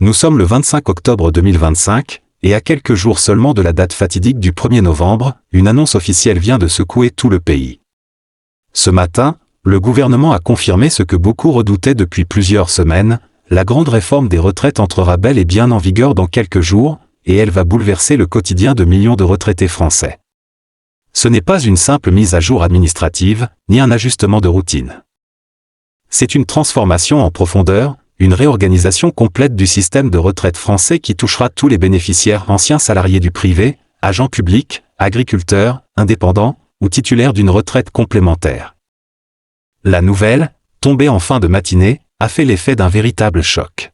Nous sommes le 25 octobre 2025, et à quelques jours seulement de la date fatidique du 1er novembre, une annonce officielle vient de secouer tout le pays. Ce matin, le gouvernement a confirmé ce que beaucoup redoutaient depuis plusieurs semaines, la grande réforme des retraites entrera bel et bien en vigueur dans quelques jours, et elle va bouleverser le quotidien de millions de retraités français. Ce n'est pas une simple mise à jour administrative, ni un ajustement de routine. C'est une transformation en profondeur, une réorganisation complète du système de retraite français qui touchera tous les bénéficiaires anciens salariés du privé, agents publics, agriculteurs, indépendants ou titulaires d'une retraite complémentaire. La nouvelle, tombée en fin de matinée, a fait l'effet d'un véritable choc.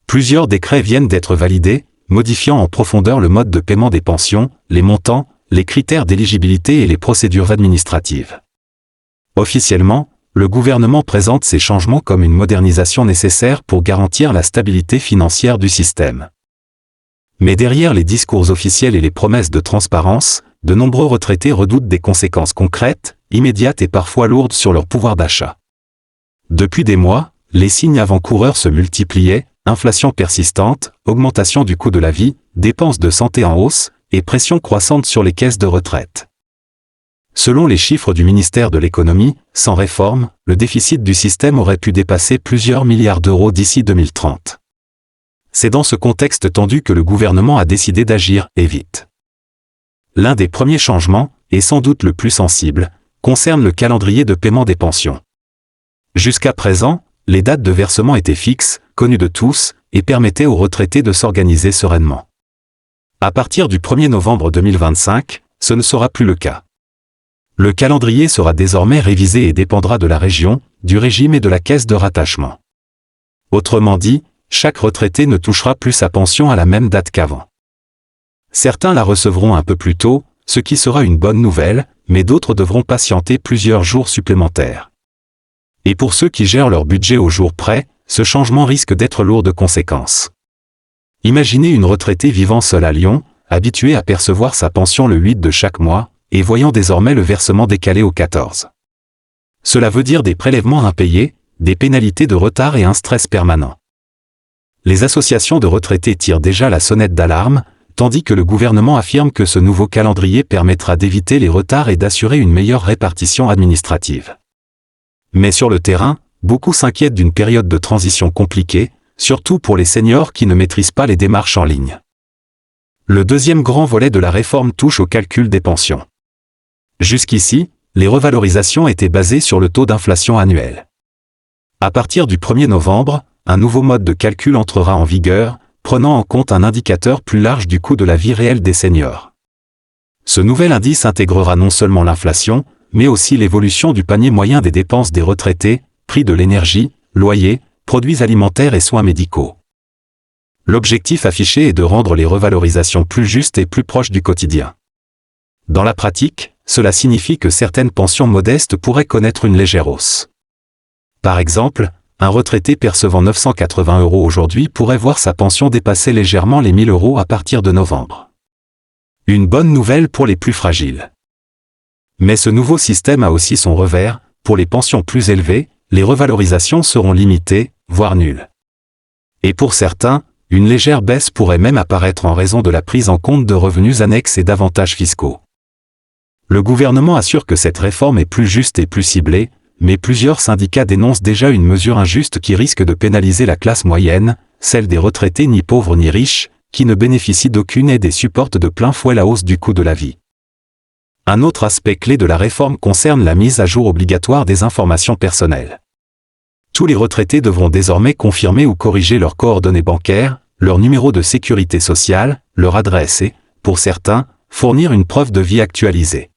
Plusieurs décrets viennent d'être validés, modifiant en profondeur le mode de paiement des pensions, les montants, les critères d'éligibilité et les procédures administratives. Officiellement, le gouvernement présente ces changements comme une modernisation nécessaire pour garantir la stabilité financière du système. Mais derrière les discours officiels et les promesses de transparence, de nombreux retraités redoutent des conséquences concrètes, immédiates et parfois lourdes sur leur pouvoir d'achat. Depuis des mois, les signes avant-coureurs se multipliaient, inflation persistante, augmentation du coût de la vie, dépenses de santé en hausse, et pression croissante sur les caisses de retraite. Selon les chiffres du ministère de l'économie, sans réforme, le déficit du système aurait pu dépasser plusieurs milliards d'euros d'ici 2030. C'est dans ce contexte tendu que le gouvernement a décidé d'agir, et vite. L'un des premiers changements, et sans doute le plus sensible, concerne le calendrier de paiement des pensions. Jusqu'à présent, les dates de versement étaient fixes, connues de tous, et permettaient aux retraités de s'organiser sereinement. À partir du 1er novembre 2025, ce ne sera plus le cas. Le calendrier sera désormais révisé et dépendra de la région, du régime et de la caisse de rattachement. Autrement dit, chaque retraité ne touchera plus sa pension à la même date qu'avant. Certains la recevront un peu plus tôt, ce qui sera une bonne nouvelle, mais d'autres devront patienter plusieurs jours supplémentaires. Et pour ceux qui gèrent leur budget au jour près, ce changement risque d'être lourd de conséquences. Imaginez une retraitée vivant seule à Lyon, habituée à percevoir sa pension le 8 de chaque mois, et voyant désormais le versement décalé au 14. Cela veut dire des prélèvements impayés, des pénalités de retard et un stress permanent. Les associations de retraités tirent déjà la sonnette d'alarme, tandis que le gouvernement affirme que ce nouveau calendrier permettra d'éviter les retards et d'assurer une meilleure répartition administrative. Mais sur le terrain, beaucoup s'inquiètent d'une période de transition compliquée, surtout pour les seniors qui ne maîtrisent pas les démarches en ligne. Le deuxième grand volet de la réforme touche au calcul des pensions. Jusqu'ici, les revalorisations étaient basées sur le taux d'inflation annuel. À partir du 1er novembre, un nouveau mode de calcul entrera en vigueur, prenant en compte un indicateur plus large du coût de la vie réelle des seniors. Ce nouvel indice intégrera non seulement l'inflation, mais aussi l'évolution du panier moyen des dépenses des retraités, prix de l'énergie, loyer, produits alimentaires et soins médicaux. L'objectif affiché est de rendre les revalorisations plus justes et plus proches du quotidien. Dans la pratique, cela signifie que certaines pensions modestes pourraient connaître une légère hausse. Par exemple, un retraité percevant 980 € aujourd'hui pourrait voir sa pension dépasser légèrement les 1000 € à partir de novembre. Une bonne nouvelle pour les plus fragiles. Mais ce nouveau système a aussi son revers, pour les pensions plus élevées, les revalorisations seront limitées, voire nulles. Et pour certains, une légère baisse pourrait même apparaître en raison de la prise en compte de revenus annexes et d'avantages fiscaux. Le gouvernement assure que cette réforme est plus juste et plus ciblée, mais plusieurs syndicats dénoncent déjà une mesure injuste qui risque de pénaliser la classe moyenne, celle des retraités ni pauvres ni riches, qui ne bénéficient d'aucune aide et supportent de plein fouet la hausse du coût de la vie. Un autre aspect clé de la réforme concerne la mise à jour obligatoire des informations personnelles. Tous les retraités devront désormais confirmer ou corriger leurs coordonnées bancaires, leur numéro de sécurité sociale, leur adresse et, pour certains, fournir une preuve de vie actualisée.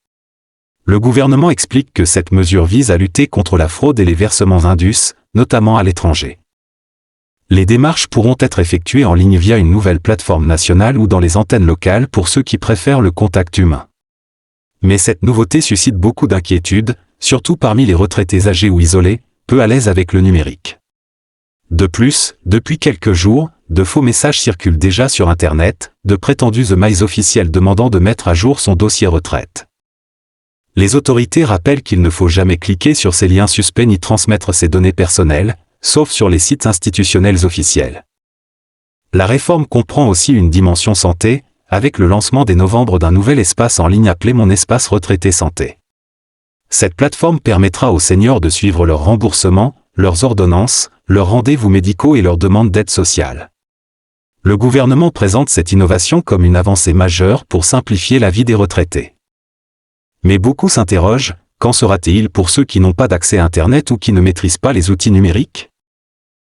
Le gouvernement explique que cette mesure vise à lutter contre la fraude et les versements indus, notamment à l'étranger. Les démarches pourront être effectuées en ligne via une nouvelle plateforme nationale ou dans les antennes locales pour ceux qui préfèrent le contact humain. Mais cette nouveauté suscite beaucoup d'inquiétudes, surtout parmi les retraités âgés ou isolés, peu à l'aise avec le numérique. De plus, depuis quelques jours, de faux messages circulent déjà sur Internet, de prétendus emails officiels demandant de mettre à jour son dossier retraite. Les autorités rappellent qu'il ne faut jamais cliquer sur ces liens suspects ni transmettre ses données personnelles, sauf sur les sites institutionnels officiels. La réforme comprend aussi une dimension santé, avec le lancement dès novembre d'un nouvel espace en ligne appelé Mon Espace Retraité Santé. Cette plateforme permettra aux seniors de suivre leur remboursement, leurs ordonnances, leurs rendez-vous médicaux et leurs demandes d'aide sociale. Le gouvernement présente cette innovation comme une avancée majeure pour simplifier la vie des retraités. Mais beaucoup s'interrogent, qu'en sera-t-il pour ceux qui n'ont pas d'accès à Internet ou qui ne maîtrisent pas les outils numériques ?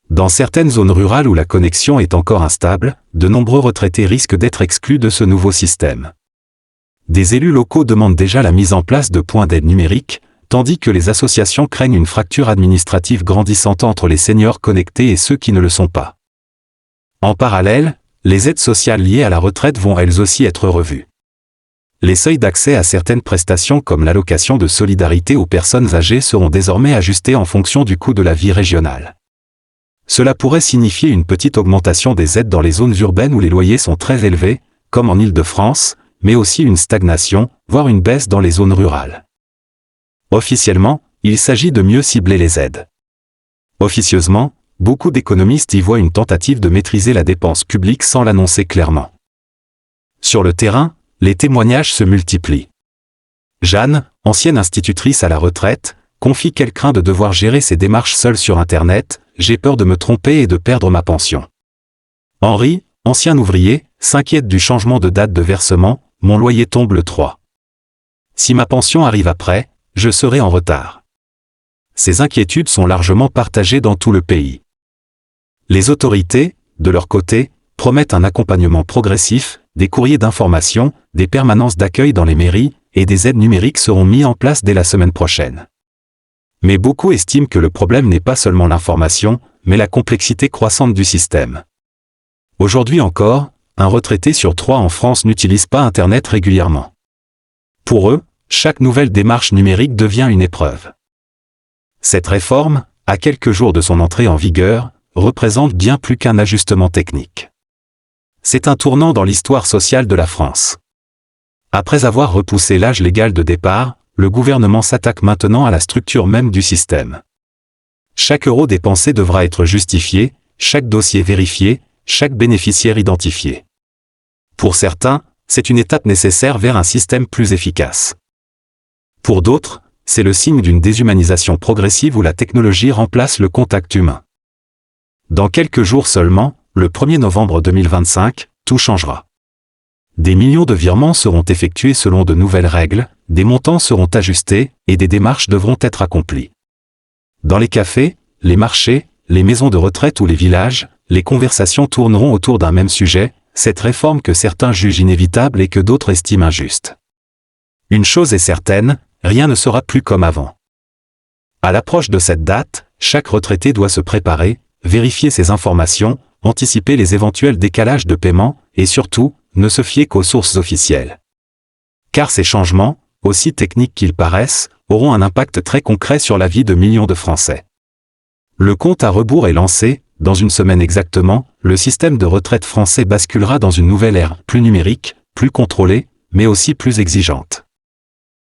Dans certaines zones rurales où la connexion est encore instable, de nombreux retraités risquent d'être exclus de ce nouveau système. Des élus locaux demandent déjà la mise en place de points d'aide numérique, tandis que les associations craignent une fracture administrative grandissante entre les seniors connectés et ceux qui ne le sont pas. En parallèle, les aides sociales liées à la retraite vont elles aussi être revues. Les seuils d'accès à certaines prestations comme l'allocation de solidarité aux personnes âgées seront désormais ajustés en fonction du coût de la vie régionale. Cela pourrait signifier une petite augmentation des aides dans les zones urbaines où les loyers sont très élevés, comme en Île-de-France, mais aussi une stagnation, voire une baisse dans les zones rurales. Officiellement, il s'agit de mieux cibler les aides. Officieusement, beaucoup d'économistes y voient une tentative de maîtriser la dépense publique sans l'annoncer clairement. Sur le terrain, les témoignages se multiplient. Jeanne, ancienne institutrice à la retraite, confie qu'elle craint de devoir gérer ses démarches seule sur Internet. J'ai peur de me tromper et de perdre ma pension. Henri, ancien ouvrier, s'inquiète du changement de date de versement, mon loyer tombe le 3. Si ma pension arrive après, je serai en retard. Ces inquiétudes sont largement partagées dans tout le pays. Les autorités, de leur côté, promettent un accompagnement progressif, des courriers d'information, des permanences d'accueil dans les mairies, et des aides numériques seront mis en place dès la semaine prochaine. Mais beaucoup estiment que le problème n'est pas seulement l'information, mais la complexité croissante du système. Aujourd'hui encore, un retraité sur 3 en France n'utilise pas Internet régulièrement. Pour eux, chaque nouvelle démarche numérique devient une épreuve. Cette réforme, à quelques jours de son entrée en vigueur, représente bien plus qu'un ajustement technique. C'est un tournant dans l'histoire sociale de la France. Après avoir repoussé l'âge légal de départ, le gouvernement s'attaque maintenant à la structure même du système. Chaque euro dépensé devra être justifié, chaque dossier vérifié, chaque bénéficiaire identifié. Pour certains, c'est une étape nécessaire vers un système plus efficace. Pour d'autres, c'est le signe d'une déshumanisation progressive où la technologie remplace le contact humain. Dans quelques jours seulement, le 1er novembre 2025, tout changera. Des millions de virements seront effectués selon de nouvelles règles, des montants seront ajustés, et des démarches devront être accomplies. Dans les cafés, les marchés, les maisons de retraite ou les villages, les conversations tourneront autour d'un même sujet, cette réforme que certains jugent inévitable et que d'autres estiment injuste. Une chose est certaine, rien ne sera plus comme avant. À l'approche de cette date, chaque retraité doit se préparer, vérifier ses informations, anticiper les éventuels décalages de paiement, et surtout, ne se fier qu'aux sources officielles. Car ces changements, aussi techniques qu'ils paraissent, auront un impact très concret sur la vie de millions de Français. Le compte à rebours est lancé, dans une semaine exactement, le système de retraite français basculera dans une nouvelle ère, plus numérique, plus contrôlée, mais aussi plus exigeante.